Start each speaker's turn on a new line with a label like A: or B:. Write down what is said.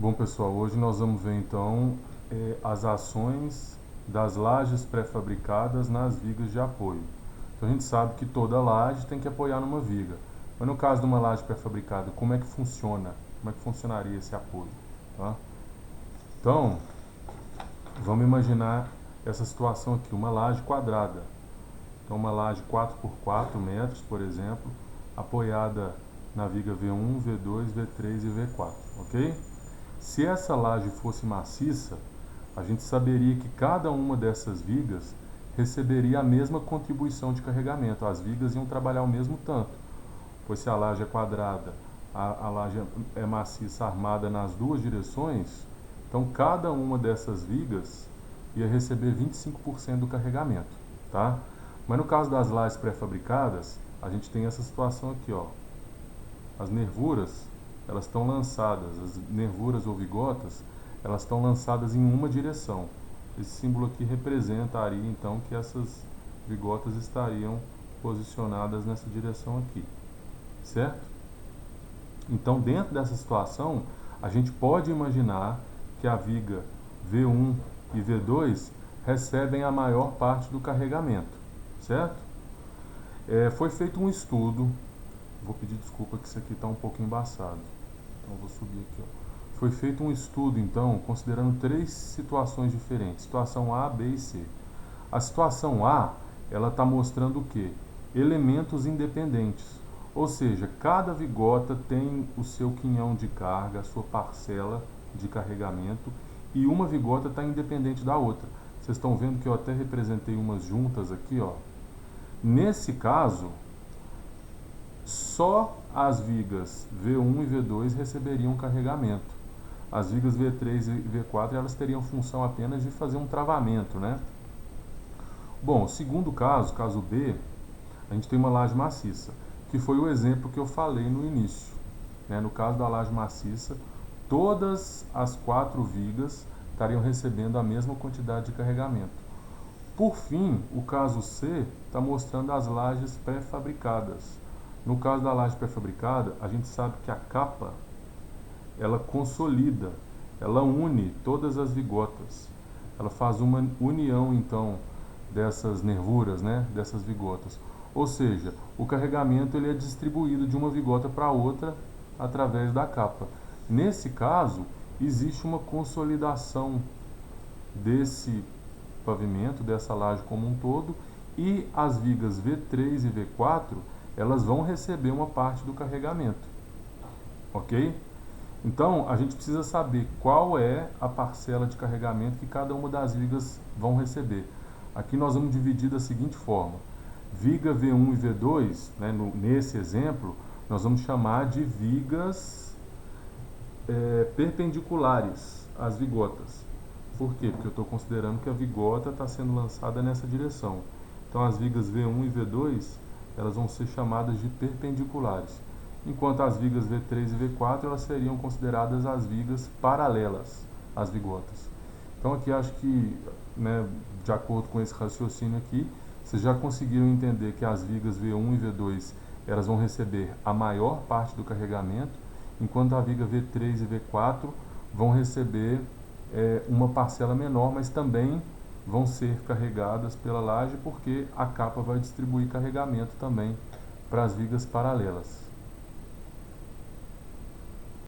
A: Bom, pessoal, hoje nós vamos ver então as ações das lajes pré-fabricadas nas vigas de apoio. Então a gente sabe que toda laje tem que apoiar numa viga. Mas no caso de uma laje pré-fabricada, como é que funciona? Como é que funcionaria esse apoio? Tá? Então, vamos imaginar essa situação aqui, uma laje quadrada. Então uma laje 4 por 4 metros, por exemplo, apoiada na viga V1, V2, V3 e V4, ok? Se essa laje fosse maciça, a gente saberia que cada uma dessas vigas receberia a mesma contribuição de carregamento. As vigas iam trabalhar o mesmo tanto, pois se a laje é quadrada, a laje é maciça armada nas duas direções, então cada uma dessas vigas ia receber 25% do carregamento, tá? Mas no caso das lajes pré-fabricadas, a gente tem essa situação aqui, ó. As nervuras, elas estão lançadas, as nervuras ou vigotas, elas estão lançadas em uma direção. Esse símbolo aqui representaria então que essas vigotas estariam posicionadas nessa direção aqui, certo? Então, dentro dessa situação, a gente pode imaginar que a viga V1 e V2 recebem a maior parte do carregamento, certo? Foi feito um estudo, vou pedir desculpa que isso aqui está um pouco embaçado, então vou subir aqui, ó. Foi feito um estudo, então, considerando três situações diferentes, situação A, B e C. A situação A, ela está mostrando o quê? Elementos independentes, ou seja, cada vigota tem o seu quinhão de carga, a sua parcela de carregamento, e uma vigota está independente da outra. Vocês estão vendo que eu até representei umas juntas aqui, ó. Nesse caso, só as vigas V1 e V2 receberiam carregamento. As vigas V3 e V4 elas teriam função apenas de fazer um travamento, né? Bom, segundo caso, caso B, a gente tem uma laje maciça, que foi o exemplo que eu falei no início, né? No caso da laje maciça, todas as 4 vigas estariam recebendo a mesma quantidade de carregamento. Por fim, o caso C está mostrando as lajes pré-fabricadas. No caso da laje pré-fabricada, a gente sabe que a capa, ela consolida, ela une todas as vigotas. Ela faz uma união, então, dessas nervuras, né, dessas vigotas. Ou seja, o carregamento ele é distribuído de uma vigota para outra através da capa. Nesse caso, existe uma consolidação desse pavimento, dessa laje como um todo, e as vigas V3 e V4, elas vão receber uma parte do carregamento, ok? Então, a gente precisa saber qual é a parcela de carregamento que cada uma das vigas vão receber. Aqui nós vamos dividir da seguinte forma. Viga V1 e V2, né, nesse exemplo, nós vamos chamar de vigas perpendiculares às vigotas. Por quê? Porque eu estou considerando que a vigota está sendo lançada nessa direção. Então, as vigas V1 e V2, elas vão ser chamadas de perpendiculares. Enquanto as vigas V3 e V4, elas seriam consideradas as vigas paralelas às vigotas. Então, aqui acho que, né, de acordo com esse raciocínio aqui, vocês já conseguiram entender que as vigas V1 e V2, elas vão receber a maior parte do carregamento, enquanto a viga V3 e V4 vão receber uma parcela menor, mas também vão ser carregadas pela laje, porque a capa vai distribuir carregamento também para as vigas paralelas.